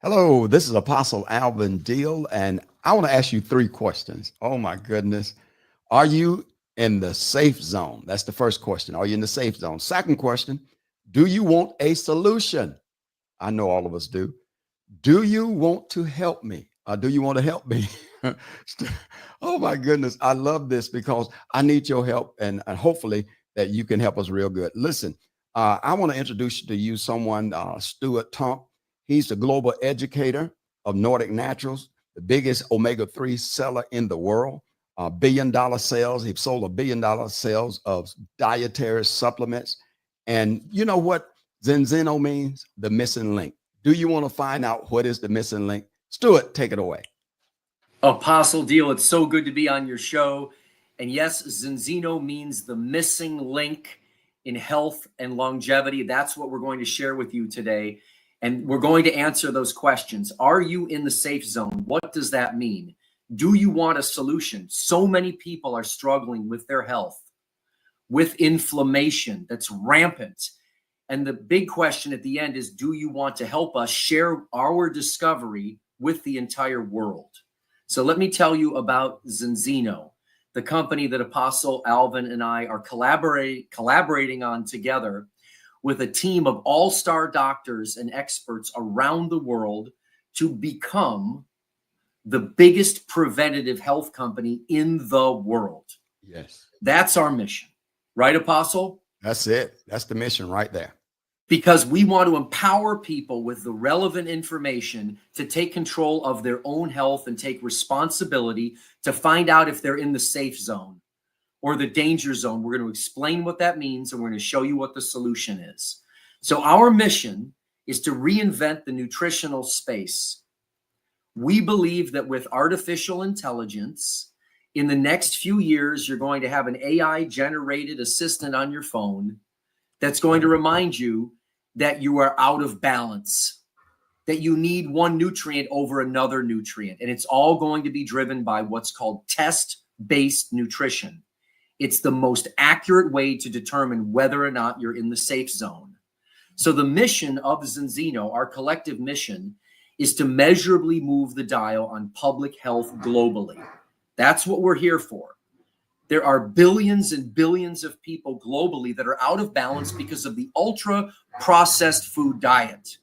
Hello, this is Apostle Alvin Deal, and I want to ask you three questions. Oh my goodness. Are you in the safe zone? That's the first question. Are you in the safe zone? Second question, do you want a solution? I know all of us do. Do you want to help me? Do you want to help me? Oh my goodness. I love this because I need your help and hopefully that you can help us real good. Listen, I want to introduce to you someone, Stuart Tump. He's the global educator of Nordic Naturals, the biggest omega-3 seller in the world. $1 billion sales. He sold $1 billion sales of dietary supplements. And you know what Zinzino means? The missing link. Do you want to find out what is the missing link? Stuart, take it away. Apostle Deal, it's so good to be on your show. And yes, Zinzino means the missing link in health and longevity. That's what we're going to share with you today. And we're going to answer those questions. Are you in the safe zone? What does that mean? Do you want a solution? So many people are struggling with their health, with inflammation that's rampant. And the big question at the end is, do you want to help us share our discovery with the entire world? So let me tell you about Zinzino, the company that Apostle Alvin and I are collaborating on together with a team of all-star doctors and experts around the world to become the biggest preventative health company in the world. Yes. That's our mission, right, Apostle? That's it. That's the mission right there. Because we want to empower people with the relevant information to take control of their own health and take responsibility to find out if they're in the safe zone or the danger zone. We're going to explain what that means, and we're going to show you what the solution is. So our mission is to reinvent the nutritional space. We believe that with artificial intelligence, in the next few years, you're going to have an AI-generated assistant on your phone that's going to remind you that you are out of balance, that you need one nutrient over another nutrient. And it's all going to be driven by what's called test-based nutrition. It's the most accurate way to determine whether or not you're in the safe zone. So the mission of Zinzino, our collective mission, is to measurably move the dial on public health globally. That's what we're here for. There are billions and billions of people globally that are out of balance because of the ultra-processed food diet.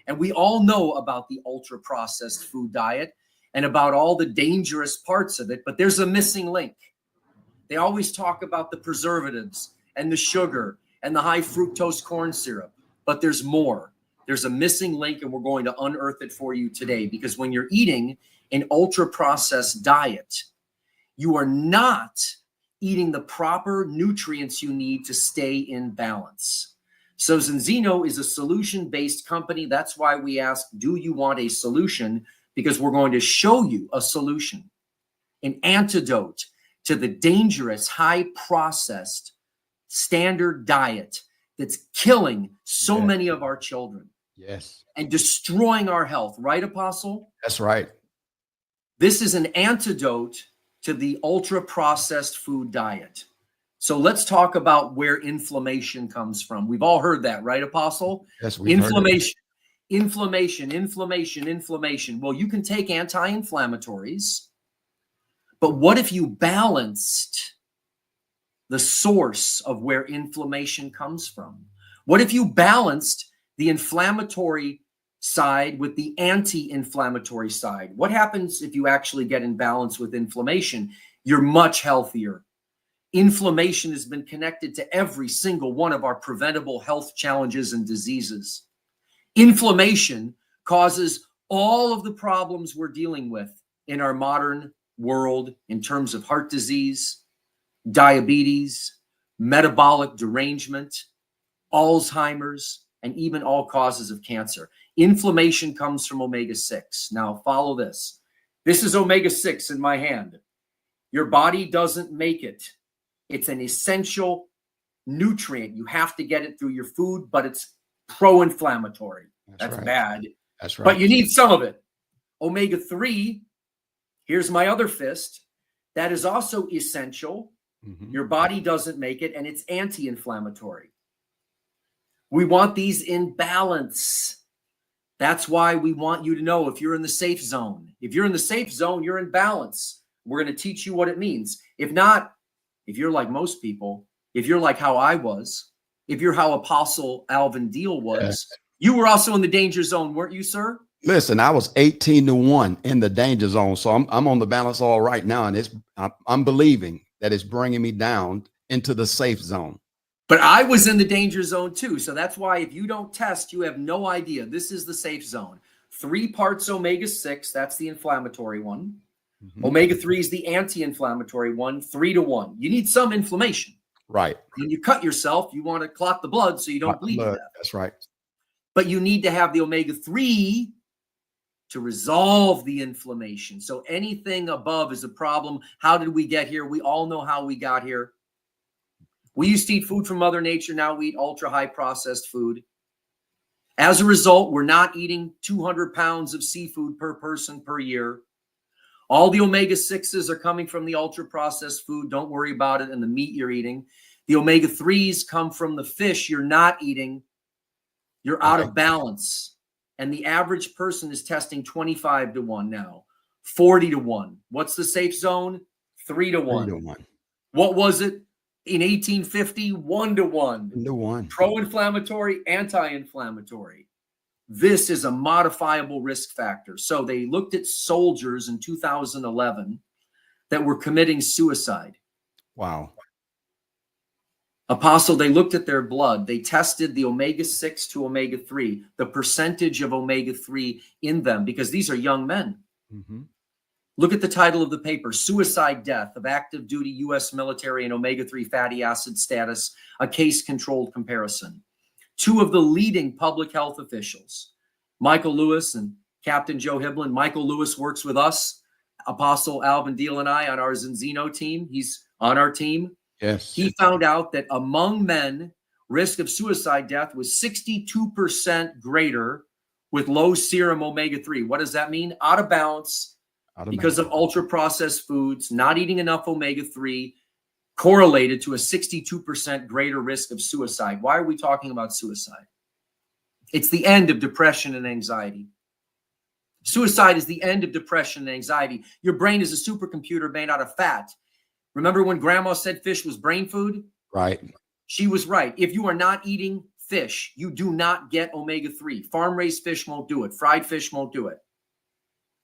And we all know about the ultra-processed food diet and about all the dangerous parts of it, but there's a missing link. They always talk about the preservatives and the sugar and the high fructose corn syrup, but there's more. There's a missing link, and we're going to unearth it for you today, because when you're eating an ultra-processed diet, you are not eating the proper nutrients you need to stay in balance. So Zinzino is a solution-based company. That's why we ask, do you want a solution? Because we're going to show you a solution, an antidote to the dangerous, high-processed standard diet that's killing so many of our children. Yes. And destroying our health. Right, Apostle? That's right. This is an antidote to the ultra-processed food diet. So let's talk about where inflammation comes from. We've all heard that, right, Apostle? Yes, we've heard it. Inflammation. Well, you can take anti-inflammatories, but what if you balanced the source of where inflammation comes from? What if you balanced the inflammatory side with the anti-inflammatory side? What happens if you actually get in balance with inflammation? You're much healthier. Inflammation has been connected to every single one of our preventable health challenges and diseases. Inflammation causes all of the problems we're dealing with in our modern world in terms of heart disease, diabetes, metabolic derangement, Alzheimer's, and even all causes of cancer. Inflammation comes from omega-6. Now, follow this. This is omega-6 in my hand. Your body doesn't make it. It's an essential nutrient. You have to get it through your food, but it's pro-inflammatory. That's right. bad. That's right. But you need some of it. Omega-3, here's my other fist. That is also essential. Your body doesn't make it, and it's anti-inflammatory. We want these in balance. That's why we want you to know if you're in the safe zone. If you're in the safe zone, you're in balance. We're going to teach you what it means. If not, if you're like most people, if you're like how I was, if you're how Apostle Alvin Deal was, you were also in the danger zone, weren't you, sir? Listen, I was 18-1 in the danger zone. So I'm on the balance all right now. And I'm believing that it's bringing me down into the safe zone. But I was in the danger zone too. So that's why if you don't test, you have no idea. This is the safe zone. 3 parts omega-6, that's the inflammatory one. Mm-hmm. Omega-3 is the anti-inflammatory one, 3-1. You need some inflammation. Right. When you cut yourself, you want to clot the blood so you don't bleed to death. That's right. But you need to have the omega-3 to resolve the inflammation. So anything above is a problem. How did we get here? We all know how we got here. We used to eat food from Mother Nature. Now we eat ultra high processed food. As a result, we're not eating 200 pounds of seafood per person per year. All the omega-6s are coming from the ultra processed food. Don't worry about it. And the meat you're eating. The omega-3s come from the fish you're not eating. You're out of balance. And the average person is testing 25-1 now, 40-1. What's the safe zone? 3-1. 3-1. What was it in 1850? 1-1. 1-1. Pro-inflammatory, anti-inflammatory. This is a modifiable risk factor. So they looked at soldiers in 2011 that were committing suicide. Wow. Apostle, they looked at their blood. They tested the omega-6 to omega-3, the percentage of omega-3 in them, because these are young men. Mm-hmm. Look at the title of the paper, Suicide Death of Active Duty U.S. Military and Omega-3 Fatty Acid Status, a Case-Controlled Comparison. 2 of the leading public health officials, Michael Lewis and Captain Joe Hiblin. Michael Lewis works with us, Apostle Alvin Deal and I on our Zinzino team. He's on our team. Yes. He found out that among men, risk of suicide death was 62% greater with low serum omega-3. What does that mean? Out of balance because of ultra-processed foods, not eating enough omega-3, correlated to a 62% greater risk of suicide. Why are we talking about suicide? It's the end of depression and anxiety. Suicide is the end of depression and anxiety. Your brain is a supercomputer made out of fat. Remember when grandma said fish was brain food? Right. She was right. If you are not eating fish, you do not get omega-3. Farm-raised fish won't do it. Fried fish won't do it.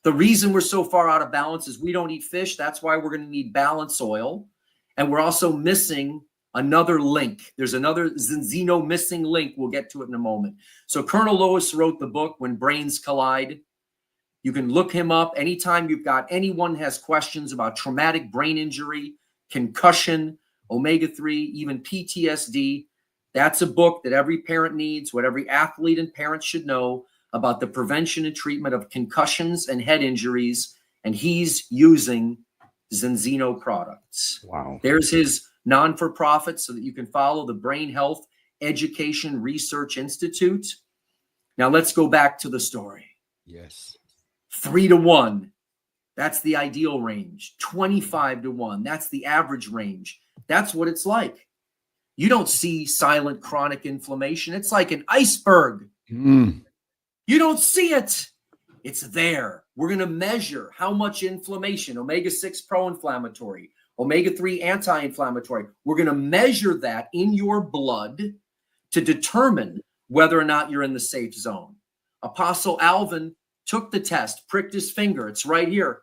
The reason we're so far out of balance is we don't eat fish. That's why we're going to need balance oil. And we're also missing another link. There's another Zinzino missing link. We'll get to it in a moment. So Colonel Lewis wrote the book, When Brains Collide. You can look him up anytime you've got anyone has questions about traumatic brain injury, concussion, omega-3, even PTSD. That's a book that every parent needs, what every athlete and parent should know about the prevention and treatment of concussions and head injuries. And he's using Zinzino products. Wow. There's his non-for-profit so that you can follow the Brain Health Education Research Institute. Now let's go back to the story. Yes. 3-1. That's the ideal range. 25-1. That's the average range. That's what it's like. You don't see silent chronic inflammation. It's like an iceberg. You don't see it. It's there. We're going to measure how much inflammation, omega-6 pro-inflammatory, omega-3 anti-inflammatory. We're going to measure that in your blood to determine whether or not you're in the safe zone. Apostle Alvin took the test, pricked his finger. It's right here.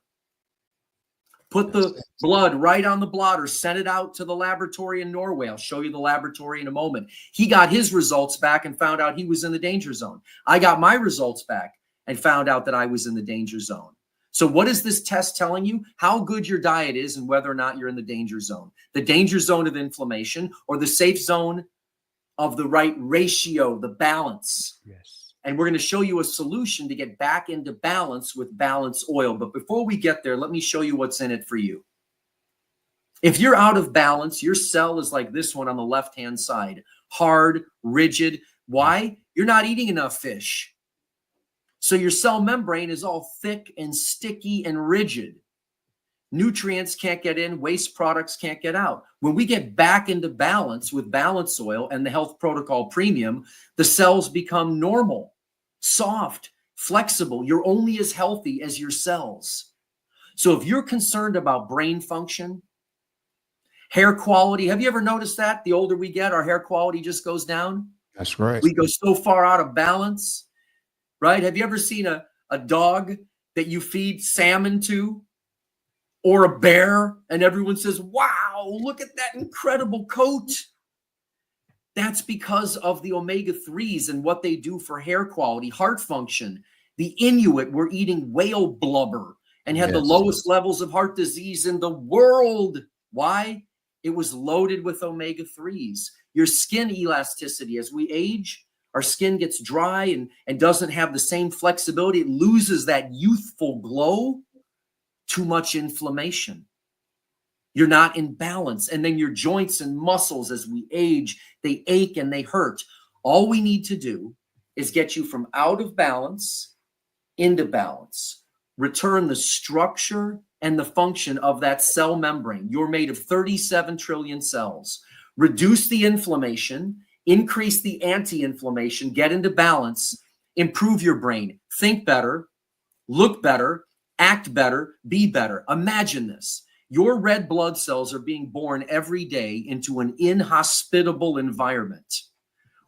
Put the blood right on the blotter, sent it out to the laboratory in Norway. I'll show you the laboratory in a moment. He got his results back and found out he was in the danger zone. I got my results back and found out that I was in the danger zone. So what is this test telling you? How good your diet is and whether or not you're in the danger zone. The danger zone of inflammation or the safe zone of the right ratio, the balance. Yes. And we're going to show you a solution to get back into balance with balance oil. But before we get there, let me show you what's in it for you. If you're out of balance, your cell is like this one on the left-hand side. Hard, rigid. Why? You're not eating enough fish. So your cell membrane is all thick and sticky and rigid. Nutrients can't get in, waste products can't get out. When we get back into balance with balance oil and the Health Protocol Premium, the cells become normal, soft, flexible. You're only as healthy as your cells. So if you're concerned about brain function, hair quality, have you ever noticed that? The older we get, our hair quality just goes down. That's right. We go so far out of balance, right? Have you ever seen a dog that you feed salmon to, or a bear, and everyone says, wow, look at that incredible coat? That's because of the omega-3s and what they do for hair quality, heart function. The Inuit were eating whale blubber and had the Yes. lowest levels of heart disease in the world. Why? It was loaded with omega-3s. Your skin elasticity, as we age, our skin gets dry and doesn't have the same flexibility. It loses that youthful glow. Too much inflammation. You're not in balance. And then your joints and muscles, as we age, they ache and they hurt. All we need to do is get you from out of balance into balance. Return the structure and the function of that cell membrane. You're made of 37 trillion cells. Reduce the inflammation, increase the anti-inflammation, get into balance, improve your brain, think better, look better, act better, be better. Imagine this. Your red blood cells are being born every day into an inhospitable environment.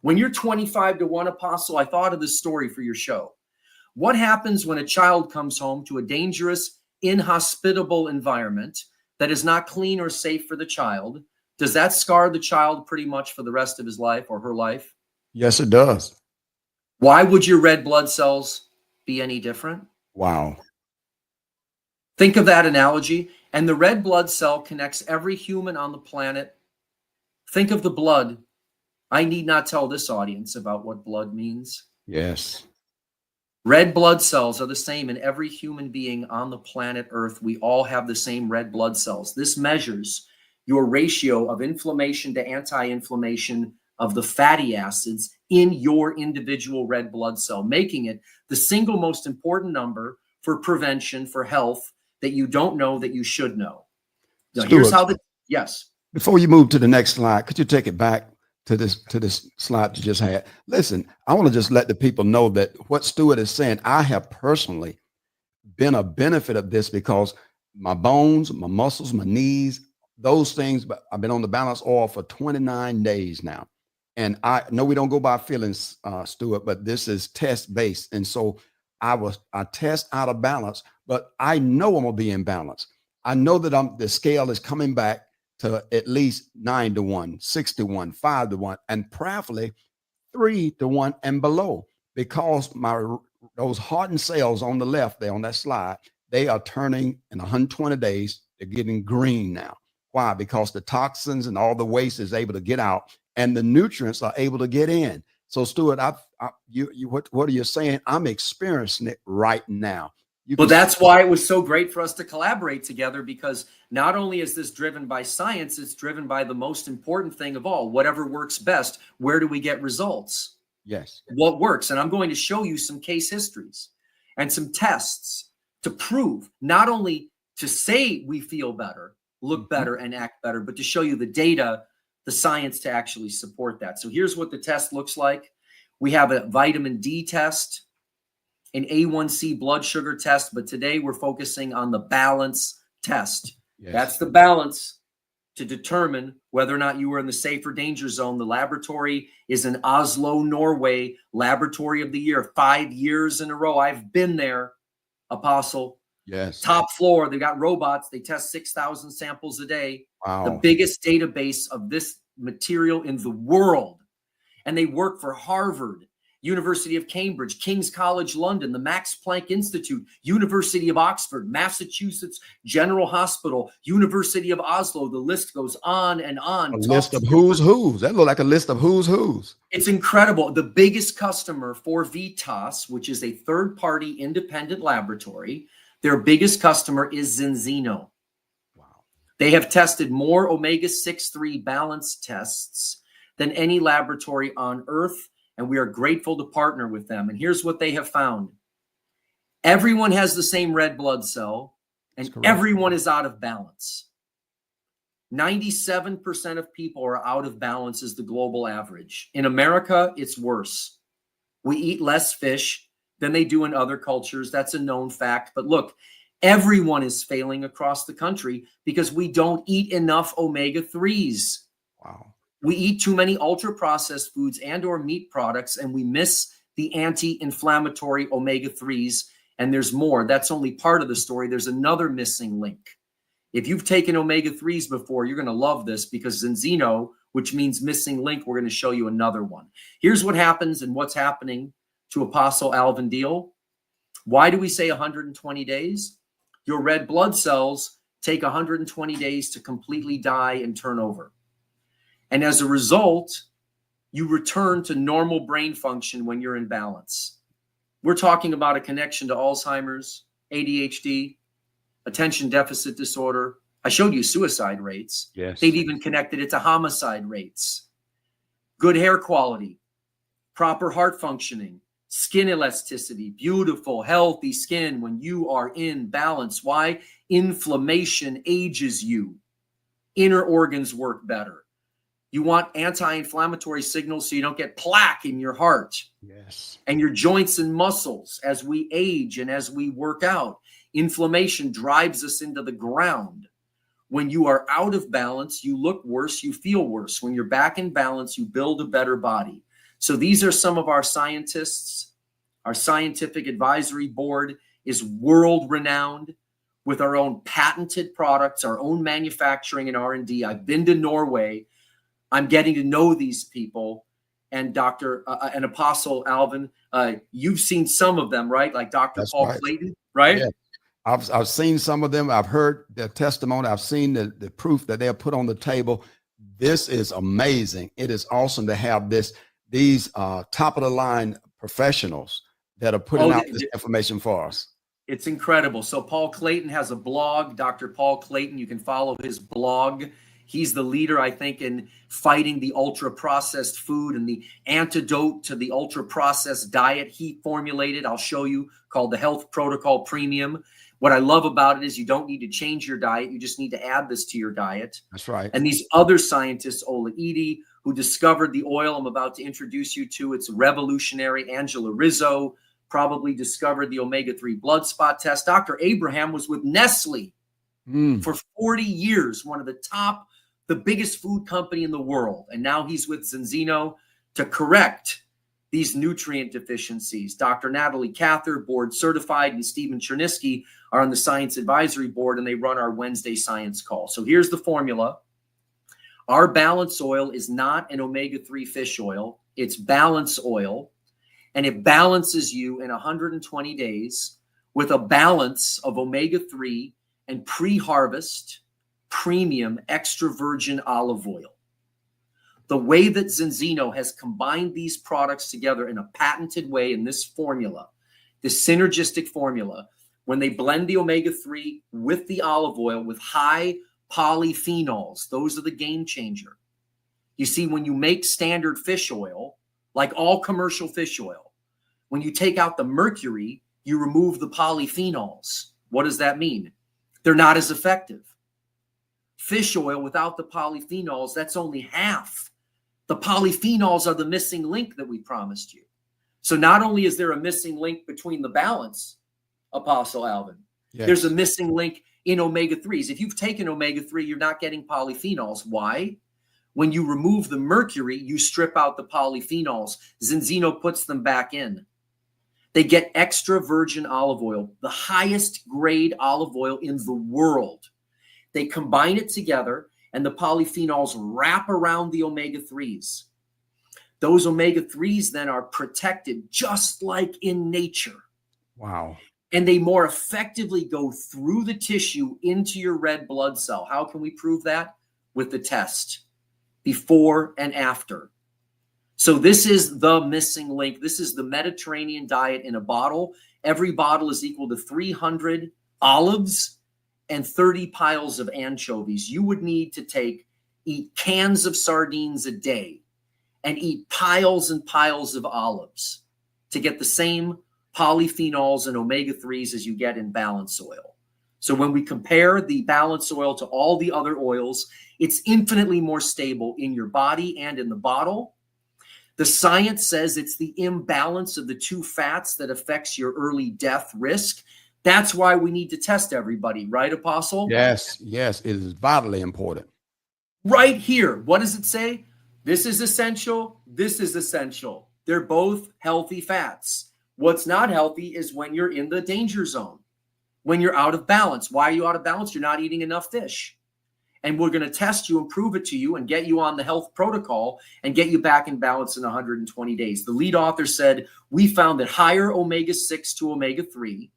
When you're 25 to 1, Apostle, I thought of this story for your show. What happens when a child comes home to a dangerous, inhospitable environment that is not clean or safe for the child? Does that scar the child pretty much for the rest of his life or her life? Yes, it does. Why would your red blood cells be any different? Wow. Think of that analogy. And the red blood cell connects every human on the planet. Think of the blood. I need not tell this audience about what blood means. Yes. Red blood cells are the same in every human being on the planet Earth. We all have the same red blood cells. This measures your ratio of inflammation to anti-inflammation of the fatty acids in your individual red blood cell, making it the single most important number for prevention, for health, that you don't know that you should know. Now, here's how yes. Before you move to the next slide, could you take it back to this slide you just had? Listen, I want to just let the people know that what Stuart is saying, I have personally been a benefit of this because my bones, my muscles, my knees, those things, but I've been on the balance oil for 29 days now. And I know we don't go by feelings, Stuart, but this is test based. And so I test out of balance, but I know I'm gonna be in balance. I know that the scale is coming back to at least 9 to 1, 6 to 1, 5 to 1, and prayerfully 3 to 1 and below, because those hardened cells on the left there on that slide, they are turning in 120 days. They're getting green now. Why? Because the toxins and all the waste is able to get out, and the nutrients are able to get in. So, Stuart, what are you saying? I'm experiencing it right now. Well, that's why it was so great for us to collaborate together, because not only is this driven by science, it's driven by the most important thing of all, whatever works best. Where do we get results? Yes. What works? And I'm going to show you some case histories and some tests to prove, not only to say we feel better, look better, and act better, but to show you the data, the science to actually support that. So here's what the test looks like. We have a vitamin D test, an A1C blood sugar test, but today we're focusing on the balance test. Yes. That's the balance to determine whether or not you were in the safe or danger zone. The laboratory is in Oslo, Norway, Laboratory of the Year, 5 years in a row. I've been there, Apostle. Yes. Top floor. They got robots. They test 6,000 samples a day. Wow. The biggest database of this material in the world. And they work for Harvard, University of Cambridge, King's College London, the Max Planck Institute, University of Oxford, Massachusetts General Hospital, University of Oslo. The list goes on and on. A list of who's who's. That look like a list of who's who's. It's incredible. The biggest customer for Vitas, which is a third-party independent laboratory, their biggest customer is Zinzino. Wow. They have tested more omega-6-3 balance tests than any laboratory on Earth, and we are grateful to partner with them. And here's what they have found. Everyone has the same red blood cell, and everyone is out of balance. 97% of people are out of balance is the global average. In America, it's worse. We eat less fish. than they do in other cultures. That's a known fact. But look, everyone is failing across the country because we don't eat enough omega-3s. Wow. We eat too many ultra-processed foods and or meat products, and we miss the anti-inflammatory omega-3s. And there's more. That's only part of the story. There's another missing link. If you've taken omega-3s before, you're going to love this, because Zinzino, which means missing link, we're going to show you another one. Here's what happens and what's happening to Apostle Alvin Deal. Why do we say 120 days? Your red blood cells take 120 days to completely die and turn over. And as a result, you return to normal brain function when you're in balance. We're talking about a connection to Alzheimer's, ADHD, attention deficit disorder. I showed you suicide rates. Yes. They've even connected it to homicide rates. Good hair quality, proper heart functioning, skin elasticity, beautiful, healthy skin when you are in balance. Why? Inflammation ages you. Inner organs work better. You want anti-inflammatory signals so you don't get plaque in your heart. Yes. And your joints and muscles as we age and as we work out. Inflammation drives us into the ground. When you are out of balance, you look worse, you feel worse. When you're back in balance, you build a better body. So these are some of our scientists. Our scientific advisory board is world renowned with our own patented products, our own manufacturing and R&D. I've been to Norway. I'm getting to know these people. And Dr. and Apostle Alvin, you've seen some of them, right? Like Dr. That's Paul right. Clayton, right? Yeah. I've seen some of them. I've heard their testimony. I've seen the proof that they'll put on the table. This is amazing. It is awesome to have these top of the line professionals that are putting out this information for us. It's incredible. So Paul Clayton has a blog, Dr. Paul Clayton. You can follow his blog. He's the leader, I think, in fighting the ultra-processed food and the antidote to the ultra-processed diet he formulated. I'll show you, called the Health Protocol Premium. What I love about it is you don't need to change your diet. You just need to add this to your diet. That's right. And these other scientists, Ola Edie, who discovered the oil I'm about to introduce you to, it's revolutionary. Angela Rizzo probably discovered the omega-3 blood spot test. Dr. Abraham was with Nestle for 40 years, one of the biggest food company in the world. And now he's with Zinzino to correct these nutrient deficiencies. Dr. Natalie Cather, board certified, and Stephen Chernisky are on the science advisory board, and they run our Wednesday science call. So here's the formula. Our balance oil is not an omega-3 fish oil. It's balance oil, and it balances you in 120 days with a balance of omega-3 and pre-harvest premium extra virgin olive oil. The way that Zinzino has combined these products together in a patented way in this formula, this synergistic formula, when they blend the omega-3 with the olive oil with high polyphenols, those are the game changer. You see, when you make standard fish oil, like all commercial fish oil, when you take out the mercury, you remove the polyphenols. What does that mean? They're not as effective. Fish oil without the polyphenols, that's only half. The polyphenols are the missing link that we promised you. So not only is there a missing link between the balance, Apostle Alvin, Yes. There's a missing link in omega-3s. If you've taken omega-3, you're not getting polyphenols. Why? When you remove the mercury, you strip out the polyphenols. Zinzino puts them back in. They get extra virgin olive oil, the highest grade olive oil in the world. They combine it together, and the polyphenols wrap around the omega-3s. Those omega-3s then are protected just like in nature. Wow. And they more effectively go through the tissue into your red blood cell. How can we prove that? With the test, before and after. So this is the missing link. This is the Mediterranean diet in a bottle. Every bottle is equal to 300 olives and 30 piles of anchovies. You would need to eat cans of sardines a day and eat piles and piles of olives to get the same polyphenols and omega-3s as you get in balance oil. So when we compare the balance oil to all the other oils, it's infinitely more stable in your body and in the bottle. The science says it's the imbalance of the two fats that affects your early death risk. That's why we need to test everybody, right, Apostle? Yes, yes, it is vitally important. Right here. What does it say? This is essential. This is essential. They're both healthy fats. What's not healthy is when you're in the danger zone, when you're out of balance. Why are you out of balance? You're not eating enough fish. And we're going to test you and prove it to you and get you on the health protocol and get you back in balance in 120 days. The lead author said, we found that higher omega-6 to omega-3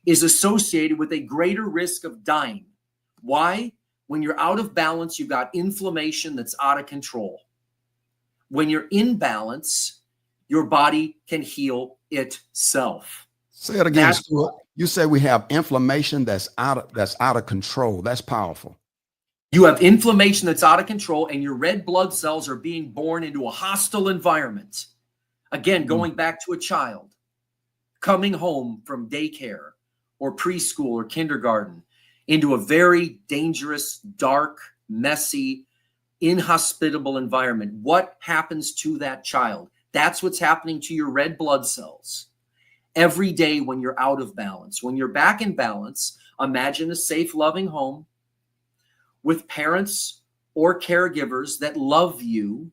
is associated with a greater risk of dying. Why? When you're out of balance, you've got inflammation that's out of control. When you're in balance, your body can heal itself. Say it again, Stuart. You say we have inflammation that's out of control. That's powerful. You have inflammation that's out of control, and your red blood cells are being born into a hostile environment. Again, going back to a child coming home from daycare or preschool or kindergarten into a very dangerous, dark, messy, inhospitable environment. What happens to that child? That's what's happening to your red blood cells. Every day when you're out of balance, when you're back in balance, imagine a safe, loving home with parents or caregivers that love you,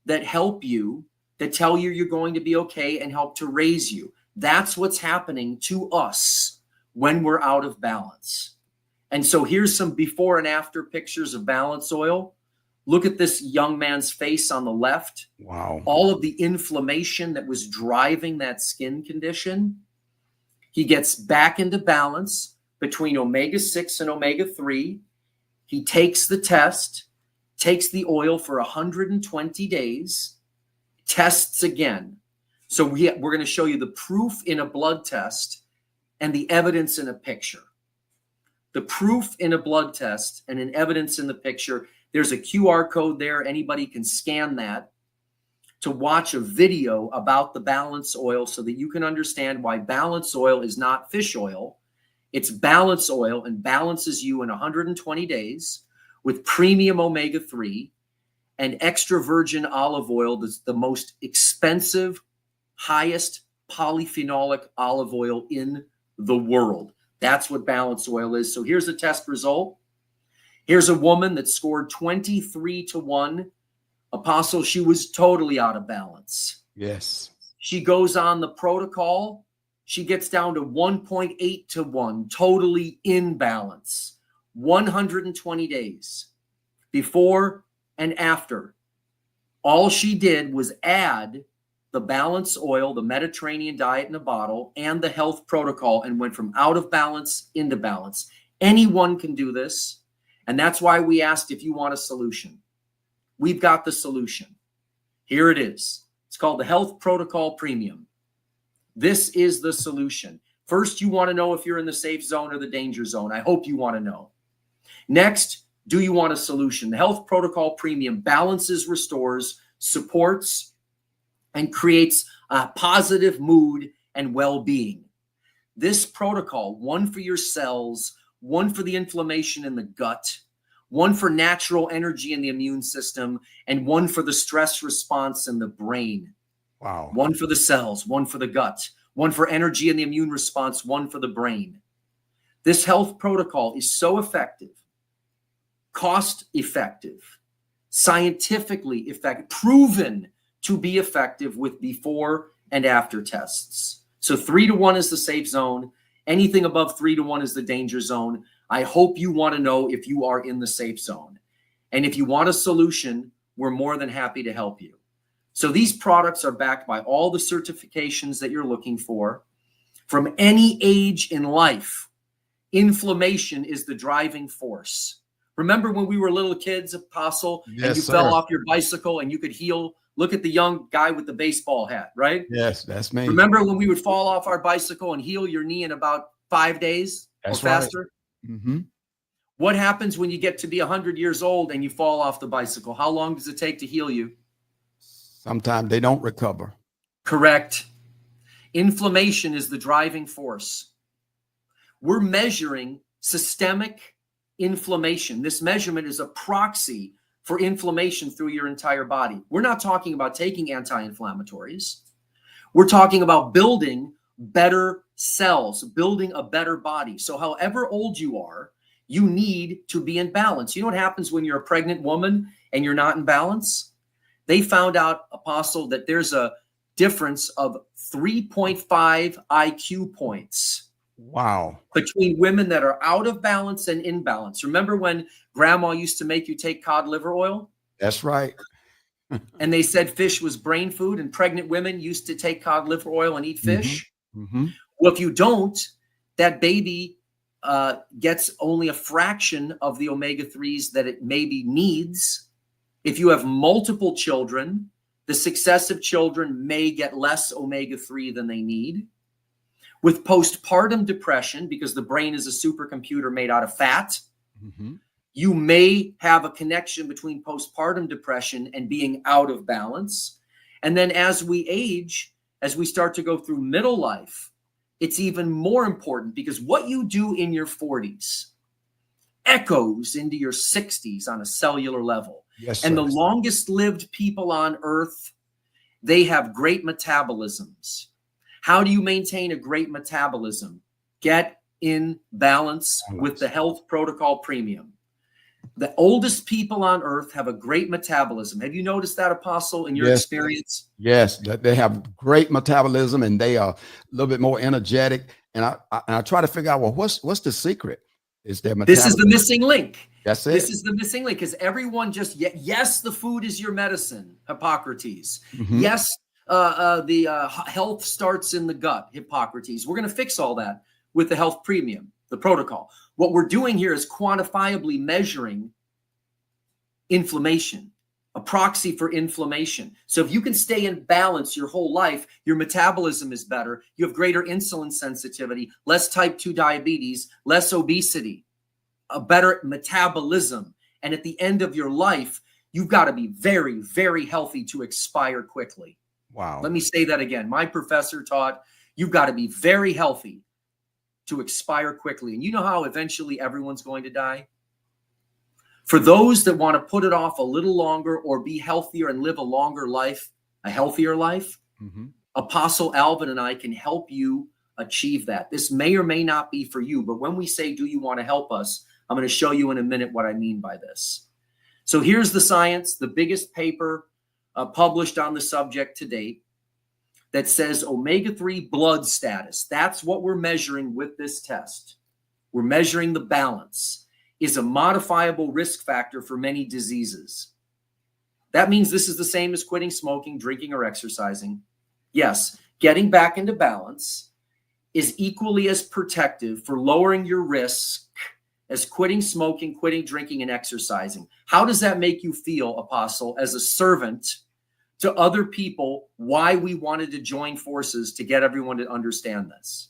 that help you, that tell you you're going to be okay and help to raise you. That's what's happening to us when we're out of balance. And so here's some before and after pictures of balance oil. Look at this young man's face on the left. Wow. All of the inflammation that was driving that skin condition. He gets back into balance between omega-6 and omega-3. He takes the test, takes the oil for 120 days, tests again. So we're going to show you the proof in a blood test and the evidence in a picture. The proof in a blood test and an evidence in the picture. There's a QR code there. Anybody can scan that to watch a video about the balance oil so that you can understand why balance oil is not fish oil. It's balance oil and balances you in 120 days with premium omega-3 and extra virgin olive oil. That's the most expensive, highest polyphenolic olive oil in the world. That's what balance oil is. So here's a test result. Here's a woman that scored 23-1. Apostle, she was totally out of balance. Yes. She goes on the protocol. She gets down to 1.8-1, totally in balance. 120 days before and after. All she did was add the balance oil, the Mediterranean diet in a bottle, and the health protocol, and went from out of balance into balance. Anyone can do this. And that's why we asked if you want a solution. We've got the solution. Here it is. It's called the Health Protocol Premium. This is the solution. First, you want to know if you're in the safe zone or the danger zone. I hope you want to know. Next, do you want a solution? The Health Protocol Premium balances, restores, supports, and creates a positive mood and well-being. This protocol, one for your cells, one for the inflammation in the gut, one for natural energy in the immune system, and one for the stress response in the brain. Wow. One for the cells, one for the gut, one for energy and the immune response, one for the brain. This health protocol is so effective, cost effective, scientifically effective, proven to be effective with before and after tests. So 3-1 is the safe zone. Anything above 3-1 is the danger zone. I hope you want to know if you are in the safe zone. And if you want a solution, we're more than happy to help you. So these products are backed by all the certifications that you're looking for. From any age in life, inflammation is the driving force. Remember when we were little kids, Apostle, Yes, and you sir. fell off your bicycle and you could heal? Look at the young guy with the baseball hat, right? Yes, that's me. Remember when we would fall off our bicycle and heal your knee in about 5 days That's or faster? right. Mm-hmm. What happens when you get to be 100 years old and you fall off the bicycle? How long does it take to heal you? Sometimes they don't recover. Correct. Inflammation is the driving force. We're measuring systemic inflammation. This measurement is a proxy for inflammation through your entire body. We're not talking about taking anti-inflammatories. We're talking about building better cells, building a better body. So however old you are, you need to be in balance. You know what happens when you're a pregnant woman and you're not in balance? They found out, Apostle, that there's a difference of 3.5 IQ points. Wow. Between women that are out of balance and in balance. Remember when grandma used to make you take cod liver oil? That's right. And they said fish was brain food, and pregnant women used to take cod liver oil and eat fish. Well, if you don't, that baby gets only a fraction of the omega-3s that it maybe needs. If you have multiple children, the successive children may get less omega-3 than they need. With postpartum depression, because the brain is a supercomputer made out of fat, you may have a connection between postpartum depression and being out of balance. And then as we age, as we start to go through middle life, it's even more important, because what you do in your 40s echoes into your 60s on a cellular level. Yes, and sir. the longest lived people on earth, they have great metabolisms. How do you maintain a great metabolism? Get in balance with the Health Protocol Premium. The oldest people on earth have a great metabolism. Have you noticed that, Apostle, in your experience? Yes, they have great metabolism, and they are a little bit more energetic. And I try to figure out, well, what's the secret? Is their metabolism? This is the missing link. That's it. This is the missing link, because everyone just, yes, the food is your medicine, Hippocrates. Yes, the health starts in the gut, Hippocrates. We're going to fix all that with the Health Premium, the protocol. What we're doing here is quantifiably measuring inflammation, a proxy for inflammation. So if you can stay in balance your whole life, your metabolism is better, you have greater insulin sensitivity, less type 2 diabetes, less obesity, a better metabolism. And at the end of your life, you've got to be very, very healthy to expire quickly. Wow. Let me say that again. My professor taught you've got to be very healthy to expire quickly. And you know how eventually everyone's going to die? For those that want to put it off a little longer or be healthier and live a longer life, a healthier life, Apostle Alvin and I can help you achieve that. This may or may not be for you, but when we say, do you want to help us? I'm going to show you in a minute what I mean by this. So here's the science, the biggest paper published on the subject to date, that says omega-3 blood status. That's what we're measuring with this test. We're measuring the balance. Is a modifiable risk factor for many diseases. That means this is the same as quitting smoking, drinking, or exercising. Yes, getting back into balance is equally as protective for lowering your risk as quitting smoking, quitting drinking, and exercising. How does that make you feel, Apostle, as a servant to other people, why we wanted to join forces to get everyone to understand this?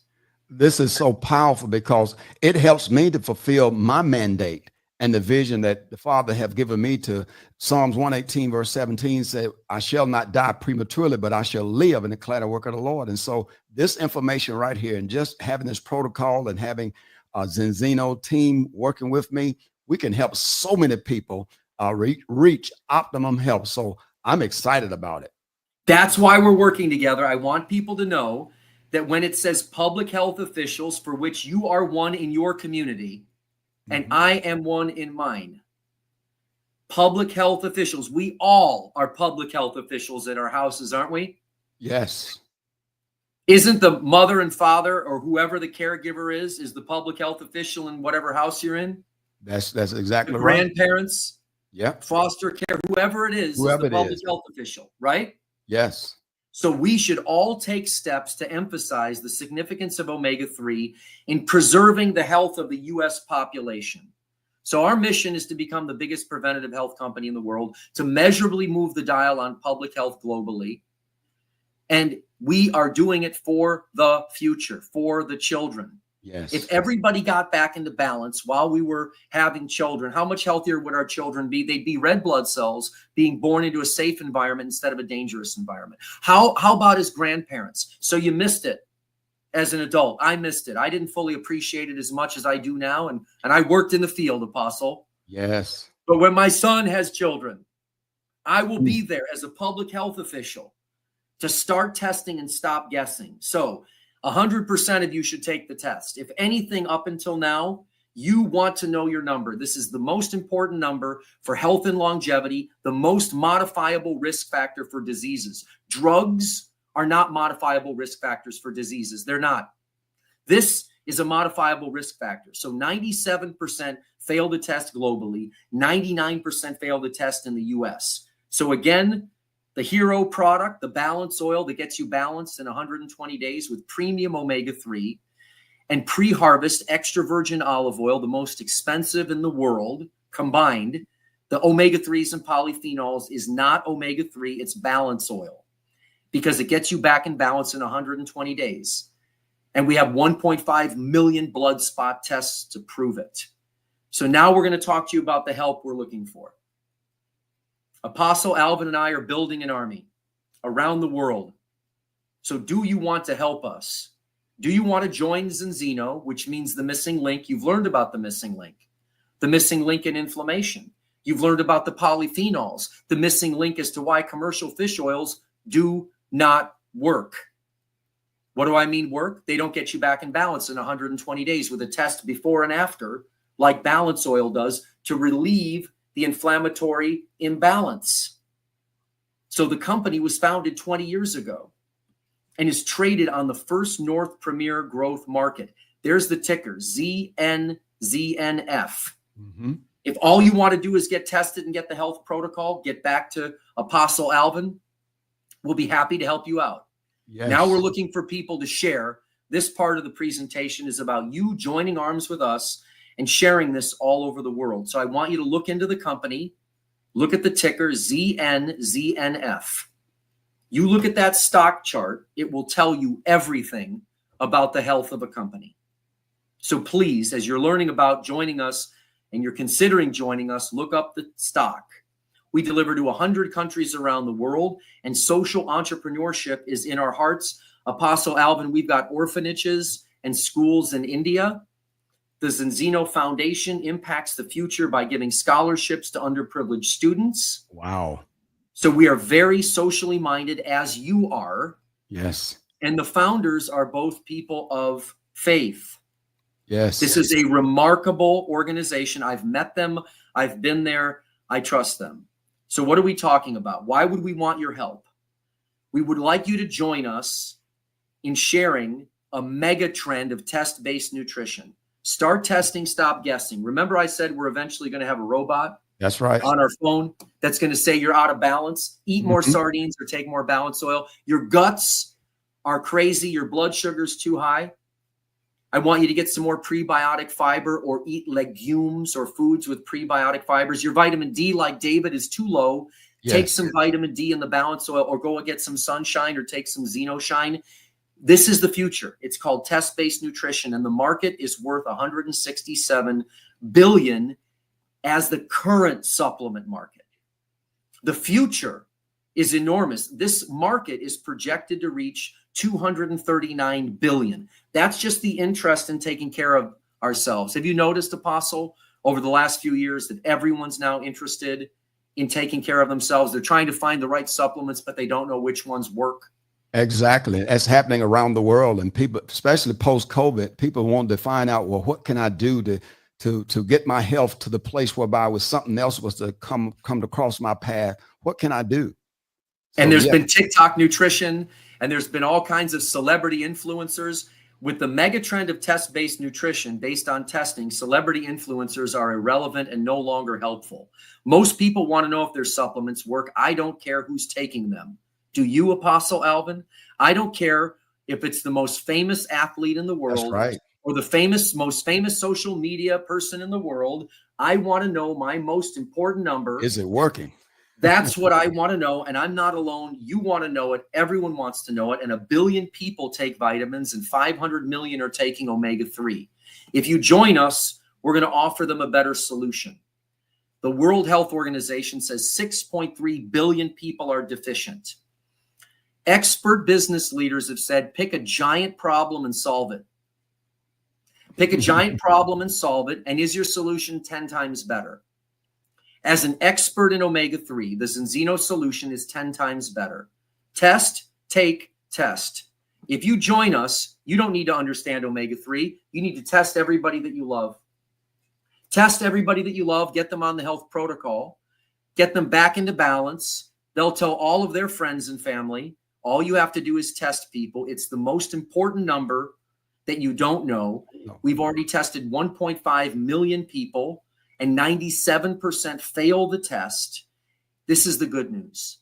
This is so powerful because it helps me to fulfill my mandate and the vision that the Father have given me. To Psalms 118 verse 17 said, I shall not die prematurely, but I shall live and declare the work of the Lord. And so this information right here, and just having this protocol and having a Zinzino team working with me, we can help so many people reach optimum health. So I'm excited about it. That's why we're working together. I want people to know that when it says public health officials, for which you are one in your community, and I am one in mine, public health officials, we all are public health officials in our houses, aren't we? Yes. Isn't the mother and father, or whoever the caregiver is the public health official in whatever house you're in? That's exactly the right. Grandparents, foster care, whoever it is the public health official, right? Yes. So we should all take steps to emphasize the significance of omega-3 in preserving the health of the U.S. population. So our mission is to become the biggest preventative health company in the world, to measurably move the dial on public health globally. And we are doing it for the future, for the children. Yes. If everybody got back into balance while we were having children, how much healthier would our children be? They'd be red blood cells being born into a safe environment instead of a dangerous environment. How about as grandparents? So you missed it as an adult. I missed it. I didn't fully appreciate it as much as I do now. And I worked in the field, Apostle. Yes. But when my son has children, I will be there as a public health official to start testing and stop guessing. So 100% of you should take the test. If anything, up until now, you want to know your number. This is the most important number for health and longevity, the most modifiable risk factor for diseases. Drugs are not modifiable risk factors for diseases. They're not. This is a modifiable risk factor. So 97% fail to test globally, 99% fail to test in the US. So again, the hero product, the balance oil that gets you balanced in 120 days with premium omega-3 and pre-harvest extra virgin olive oil, the most expensive in the world combined. The omega-3s and polyphenols is not omega-3, it's balance oil because it gets you back in balance in 120 days. And we have 1.5 million blood spot tests to prove it. So now we're going to talk to you about the help we're looking for. Apostle Alvin and I are building an army around the world. So do you want to help us? Do you want to join Zinzino, which means the missing link? You've learned about the missing link in inflammation. You've learned about the polyphenols, the missing link as to why commercial fish oils do not work. What do I mean work? They don't get you back in balance in 120 days with a test before and after, like balance oil does, to relieve the inflammatory imbalance. So the company was founded 20 years ago and is traded on the First North Premier Growth Market. There's the ticker, ZNZNF. Mm-hmm. If all you want to do is get tested and get the health protocol, get back to Apostle Alvin, we'll be happy to help you out. Yes. Now we're looking for people to share. This part of the presentation is about you joining arms with us and sharing this all over the world. So I want you to look into the company, look at the ticker ZNZNF. You look at that stock chart, it will tell you everything about the health of a company. So please, as you're learning about joining us and you're considering joining us, look up the stock. We deliver to 100 countries around the world, and social entrepreneurship is in our hearts. Apostle Alvin, we've got orphanages and schools in India. The Zinzino Foundation impacts the future by giving scholarships to underprivileged students. Wow. So we are very socially minded, as you are. Yes. And the founders are both people of faith. Yes. This is a remarkable organization. I've met them. I've been there. I trust them. So what are we talking about? Why would we want your help? We would like you to join us in sharing a mega trend of test-based nutrition. Start testing, stop guessing. Remember I said we're eventually going to have a robot That's right. on our phone that's going to say you're out of balance, eat more sardines or take more balance oil. Your guts are crazy. Your blood sugar's too high. I want you to get some more prebiotic fiber or eat legumes or foods with prebiotic fibers. Your vitamin D, like David, is too low. Yes. Take some vitamin D in the balance oil or go and get some sunshine or take some Zeno Shine. This is the future. It's called test-based nutrition, and the market is worth $167 billion as the current supplement market. The future is enormous. This market is projected to reach $239 billion. That's just the interest in taking care of ourselves. Have you noticed, Apostle, over the last few years that everyone's now interested in taking care of themselves? They're trying to find the right supplements, but they don't know which ones work. Exactly. That's happening around the world. And people, especially post-COVID, people want to find out, well, what can I do to get my health to the place whereby was something else was to come across my path? What can I do? And there's been TikTok nutrition, and there's been all kinds of celebrity influencers. With the mega trend of test-based nutrition based on testing, celebrity influencers are irrelevant and no longer helpful. Most people want to know if their supplements work. I don't care who's taking them. Do you, Apostle Alvin? I don't care if it's the most famous athlete in the world. That's right. Or the most famous social media person in the world. I want to know my most important number. Is it working? That's what I want to know. And I'm not alone. You want to know it. Everyone wants to know it. And 1 billion people take vitamins and 500 million are taking omega-3. If you join us, we're going to offer them a better solution. The World Health Organization says 6.3 billion people are deficient. Expert business leaders have said, pick a giant problem and solve it. Pick a giant problem and solve it. And is your solution 10 times better? As an expert in omega-3, the Zinzino solution is 10 times better. Test, take, test. If you join us, you don't need to understand omega-3. You need to test everybody that you love. Test everybody that you love, get them on the health protocol, get them back into balance. They'll tell all of their friends and family. All you have to do is test people. It's the most important number that you don't know. We've already tested 1.5 million people, and 97% fail the test. This is the good news.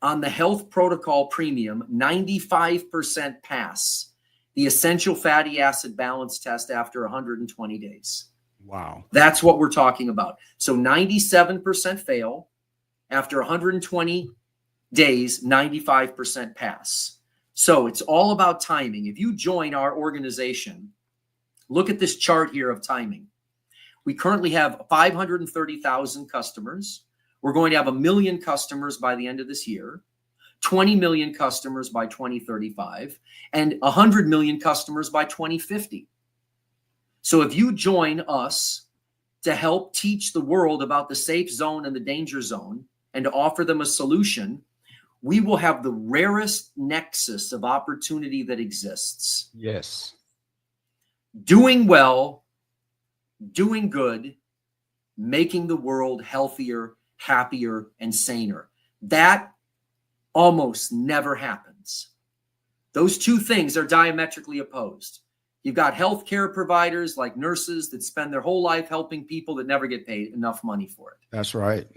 On the health protocol premium, 95% pass the essential fatty acid balance test after 120 days. Wow. That's what we're talking about. So 97% fail. After 120 days, 95% pass. So it's all about timing. If you join our organization, look at this chart here of timing. We currently have 530,000 customers. We're going to have 1 million customers by the end of this year, 20 million customers by 2035, and 100 million customers by 2050. So if you join us to help teach the world about the safe zone and the danger zone and to offer them a solution, we will have the rarest nexus of opportunity that exists. Yes. Doing well, doing good, making the world healthier, happier, and saner. That almost never happens. Those two things are diametrically opposed. You've got healthcare providers like nurses that spend their whole life helping people that never get paid enough money for it. That's right.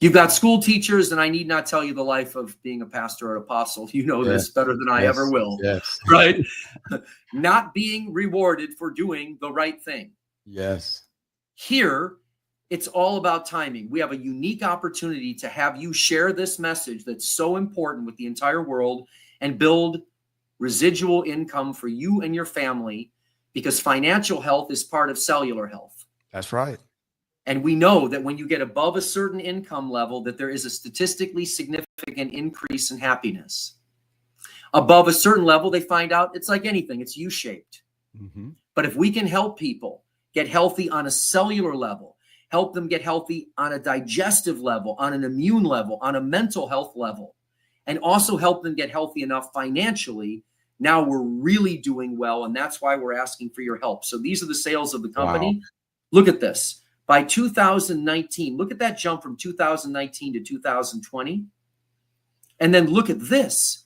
You've got school teachers, and I need not tell you the life of being a pastor or apostle. You know this better than I ever will. Yes. Right? Not being rewarded for doing the right thing. Yes. Here, it's all about timing. We have a unique opportunity to have you share this message that's so important with the entire world and build residual income for you and your family, because financial health is part of cellular health. That's right. And we know that when you get above a certain income level, that there is a statistically significant increase in happiness. Above a certain level, they find out it's like anything, it's U-shaped. Mm-hmm. But if we can help people get healthy on a cellular level, help them get healthy on a digestive level, on an immune level, on a mental health level, and also help them get healthy enough financially, now we're really doing well. And that's why we're asking for your help. So these are the sales of the company. Wow. Look at this. By 2019, look at that jump from 2019 to 2020. And then look at this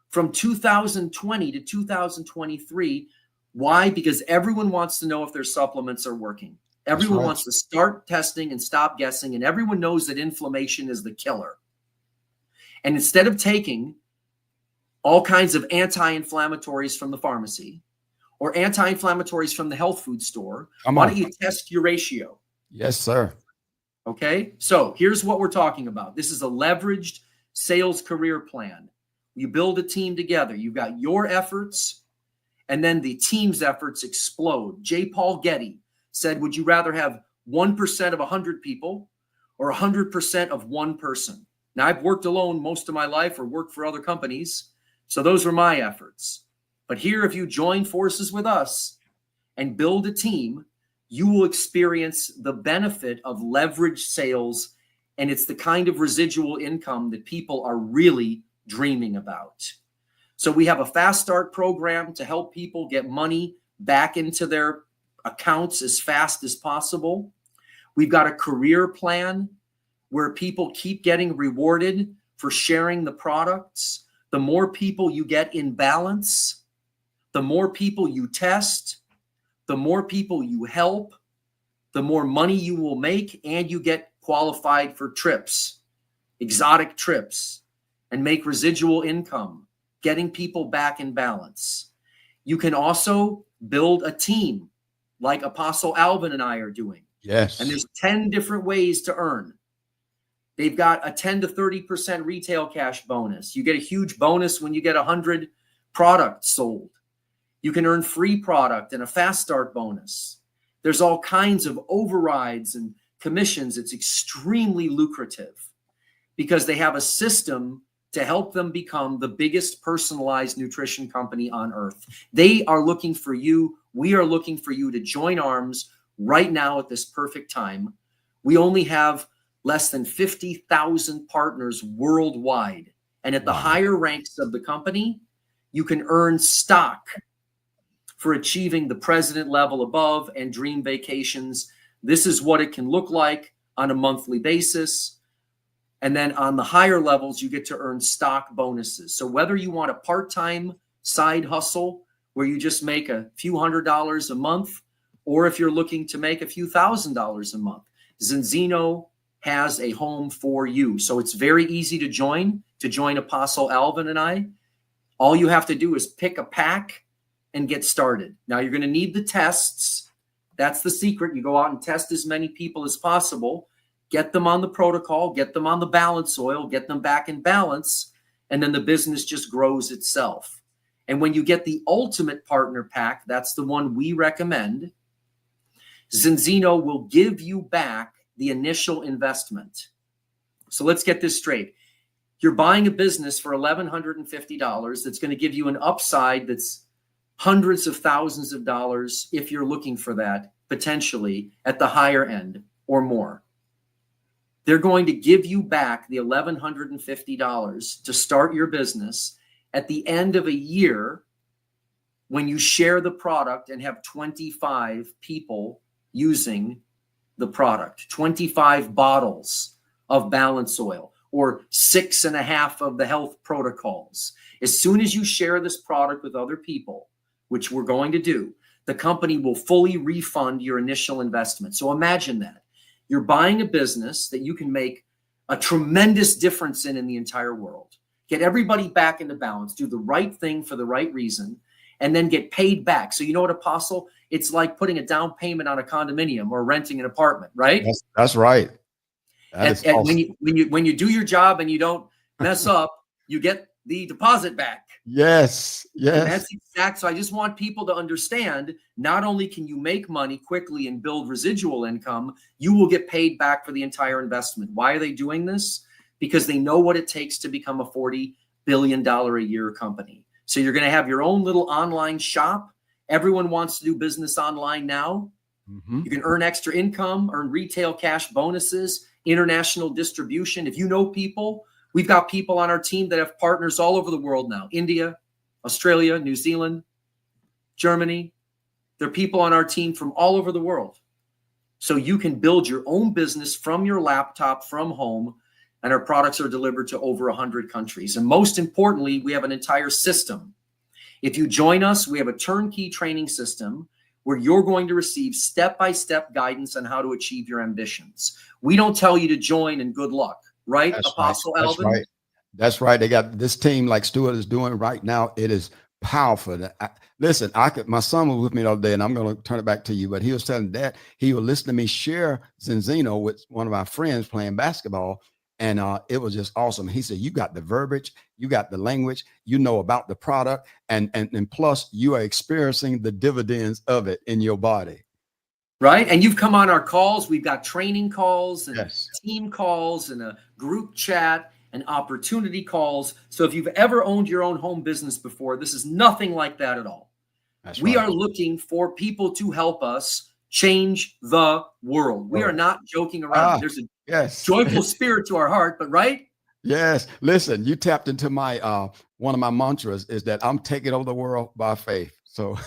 from 2020 to 2023. Why? Because everyone wants to know if their supplements are working. Everyone wants to start testing and stop guessing. And everyone knows that inflammation is the killer. And instead of taking all kinds of anti-inflammatories from the pharmacy or anti-inflammatories from the health food store, why don't you test your ratio? Yes, sir. Okay, so here's what we're talking about. This is a leveraged sales career plan. You build a team together. You've got your efforts, and then the team's efforts explode. J. Paul Getty said, would you rather have 1% of 100 people or 100% of one person? Now, I've worked alone most of my life or worked for other companies, so those were my efforts. But here, if you join forces with us and build a team, you will experience the benefit of leveraged sales, and it's the kind of residual income that people are really dreaming about. So we have a fast start program to help people get money back into their accounts as fast as possible. We've got a career plan where people keep getting rewarded for sharing the products. The more people you get in balance, the more people you test, the more people you help, the more money you will make, and you get qualified for trips, exotic trips, and make residual income, getting people back in balance. You can also build a team like Apostle Alvin and I are doing. Yes. And there's 10 different ways to earn. They've got a 10 to 30% retail cash bonus. You get a huge bonus when you get 100 products sold. You can earn free product and a fast start bonus. There's all kinds of overrides and commissions. It's extremely lucrative because they have a system to help them become the biggest personalized nutrition company on earth. They are looking for you. We are looking for you to join arms right now at this perfect time. We only have less than 50,000 partners worldwide. And at the Wow. higher ranks of the company, you can earn stock for achieving the president level above and dream vacations. This is what it can look like on a monthly basis. And then on the higher levels, you get to earn stock bonuses. So whether you want a part-time side hustle where you just make a few $100s a month, or if you're looking to make a few $1,000s a month, Zinzino has a home for you. So it's very easy to join Apostle Alvin and I. All you have to do is pick a pack and get started. Now you're going to need the tests. That's the secret. You go out and test as many people as possible, get them on the protocol, get them on the balance oil, get them back in balance, and then the business just grows itself. And when you get the ultimate partner pack, that's the one we recommend, Zinzino will give you back the initial investment. So let's get this straight. You're buying a business for $1,150 that's going to give you an upside that's hundreds of thousands of dollars if you're looking for that, potentially at the higher end or more. They're going to give you back the $1,150 to start your business at the end of a year when you share the product and have 25 people using the product, 25 bottles of balance oil, or 6.5 of the health protocols. As soon as you share this product with other people, which we're going to do, the company will fully refund your initial investment. So imagine that. You're buying a business that you can make a tremendous difference in the entire world. Get everybody back into balance, do the right thing for the right reason, and then get paid back. So you know what, Apostle? It's like putting a down payment on a condominium or renting an apartment, right? That's right. That is awesome. When you do your job and you don't mess up, you get the deposit back. Yes, yes. And that's exact. So I just want people to understand, not only can you make money quickly and build residual income, you will get paid back for the entire investment. Why are they doing this? Because they know what it takes to become a $40 billion a year company. So you're going to have your own little online shop. Everyone wants to do business online now. Mm-hmm. You can earn extra income, earn retail cash bonuses, international distribution. If you know people, we've got people on our team that have partners all over the world now. India, Australia, New Zealand, Germany. There are people on our team from all over the world. So you can build your own business from your laptop, from home, and our products are delivered to over 100 countries. And most importantly, we have an entire system. If you join us, we have a turnkey training system where you're going to receive step-by-step guidance on how to achieve your ambitions. We don't tell you to join and good luck, right, That's Apostle right. Alvin? That's right. That's right. They got this team like Stuart is doing right now. It is powerful. Listen, my son was with me the other day, and I'm going to turn it back to you, but he was telling Dad, he would listen to me share Zinzino with one of my friends playing basketball, and it was just awesome. He said, you got the verbiage, you got the language, you know about the product, and plus you are experiencing the dividends of it in your body. Right. And you've come on our calls. We've got training calls and Yes. team calls and a group chat and opportunity calls. So if you've ever owned your own home business before, this is nothing like that at all. We are looking for people to help us change the world. We are not joking around. There's a joyful spirit to our heart, but right? Yes. Listen, you tapped into my one of my mantras is that I'm taking over the world by faith. So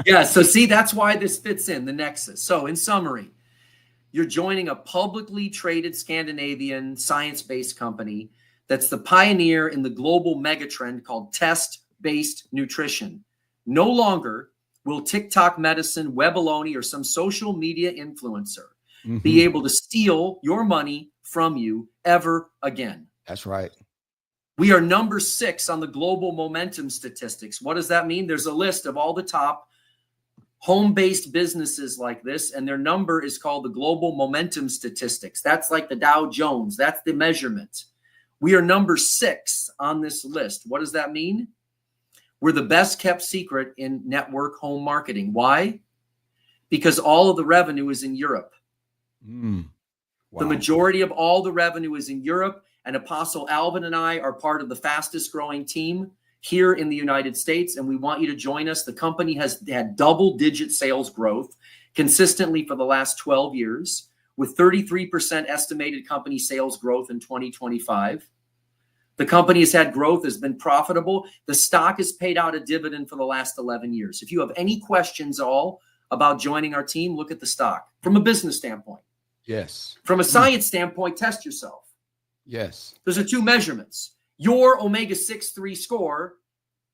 yeah. So see, that's why this fits in the nexus. So in summary, you're joining a publicly traded Scandinavian science-based company that's the pioneer in the global megatrend called test-based nutrition. No longer will TikTok medicine, Webaloney, or some social media influencer be able to steal your money from you ever again. That's right. We are number 6 on the global momentum statistics. What does that mean? There's a list of all the top home-based businesses like this, and their number is called the global momentum statistics. That's like the Dow Jones. That's the measurement. We are number 6 on this list. What does that mean? We're the best kept secret in network home marketing. Why? Because all of the revenue is in Europe. Wow. The majority of all the revenue is in Europe, and Apostle Alvin and I are part of the fastest growing team here in the United States, and we want you to join us. The company has had double-digit sales growth consistently for the last 12 years. with 33% estimated company sales growth in 2025. The company has had growth, has been profitable. The stock has paid out a dividend for the last 11 years. If you have any questions at all about joining our team, look at the stock from a business standpoint. Yes. From a science standpoint, test yourself. Yes. Those are two measurements: your omega-6/3 score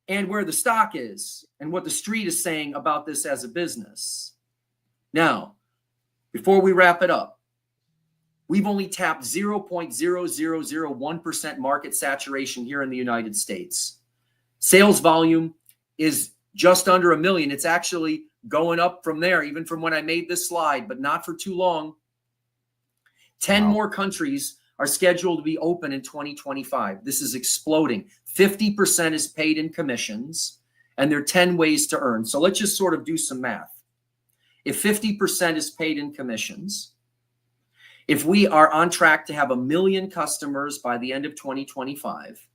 and where the stock is and what the street is saying about this as a business. Now, before we wrap it up, we've only tapped 0.0001% market saturation here in the United States. Sales volume is just under 1 million. It's actually going up from there, even from when I made this slide, but not for too long. 10 more countries are scheduled to be open in 2025. This is exploding. 50% is paid in commissions, and there are 10 ways to earn. So let's just sort of do some math. If 50% is paid in commissions, if we are on track to have 1 million customers by the end of 2025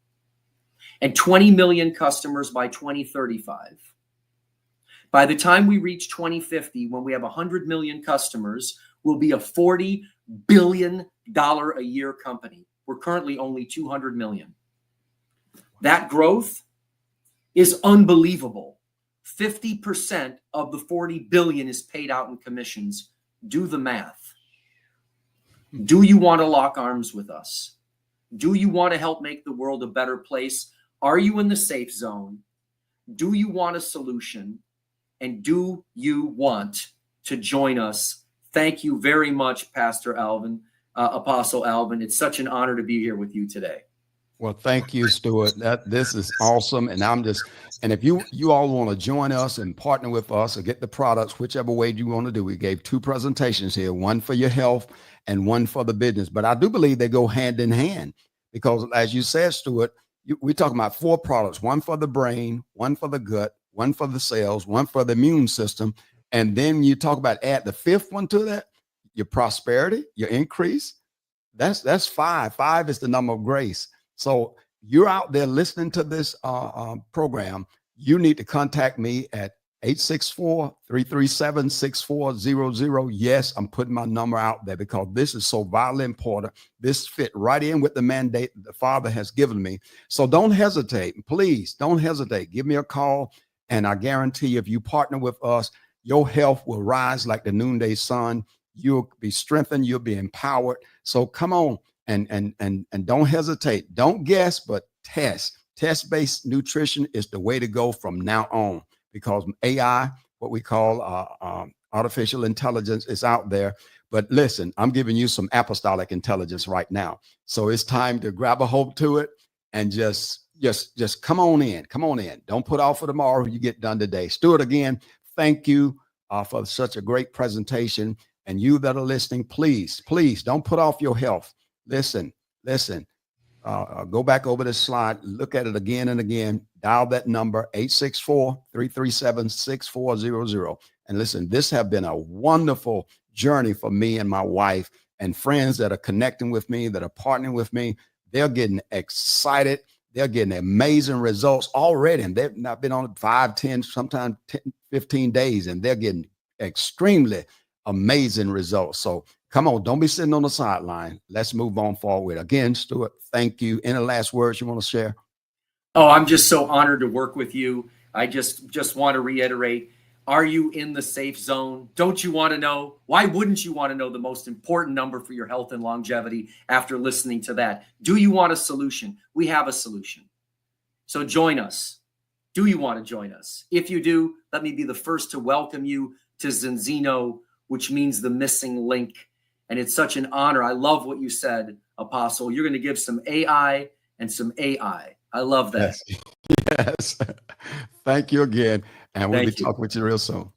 and 20 million customers by 2035, by the time we reach 2050, when we have 100 million customers, we'll be a $40 billion a year company. We're currently only 200 million. That growth is unbelievable. 50% of the 40 billion is paid out in commissions. Do the math. Do you want to lock arms with us? Do you want to help make the world a better place? Are you in the safe zone? Do you want a solution? And do you want to join us? Thank you very much, Pastor Alvin, Apostle Alvin. It's such an honor to be here with you today. Well, thank you, Stuart. This is awesome. And if you all want to join us and partner with us or get the products, whichever way you want to do, we gave 2 presentations here, one for your health and one for the business. But I do believe they go hand in hand because, as you said, Stuart, we're talking about 4 products, one for the brain, one for the gut, one for the cells, one for the immune system. And then you talk about add the 5th one to that, your prosperity, your increase. That's 5. 5 is the number of grace. So you're out there listening to this program. You need to contact me at 864-337-6400. Yes, I'm putting my number out there because this is so vitally important. This fit right in with the mandate the Father has given me. So don't hesitate. Please don't hesitate. Give me a call. And I guarantee if you partner with us, your health will rise like the noonday sun. You'll be strengthened. You'll be empowered. So come on and don't hesitate. Don't guess, but test. Test-based nutrition is the way to go from now on because AI, what we call artificial intelligence, is out there. But listen, I'm giving you some apostolic intelligence right now. So it's time to grab a hold to it and just come on in. Come on in. Don't put off for tomorrow. You get done today. Stuart, again, thank you for such a great presentation. And you that are listening, please don't put off your health. Listen. Go back over this slide. Look at it again and again. Dial that number, 864-337-6400. And listen, this has been a wonderful journey for me and my wife and friends that are connecting with me, that are partnering with me. They're getting excited. They're getting amazing results already. And they've not been on 5, 10, sometimes 10, 15 days. And they're getting extremely amazing results. So come on, don't be sitting on the sideline. Let's move on forward. Again, Stuart, thank you. Any last words you want to share? Oh, I'm just so honored to work with you. I just want to reiterate, are you in the safe zone? Don't you want to know? Why wouldn't you want to know the most important number for your health and longevity after listening to that? Do you want a solution? We have a solution. So join us. Do you want to join us? If you do, let me be the first to welcome you to Zinzino, which means the missing link. And it's such an honor. I love what you said, Apostle. You're going to give some AI and some AI. I love that. Yes. Thank you again. And we'll be Thank you. talking with you real soon.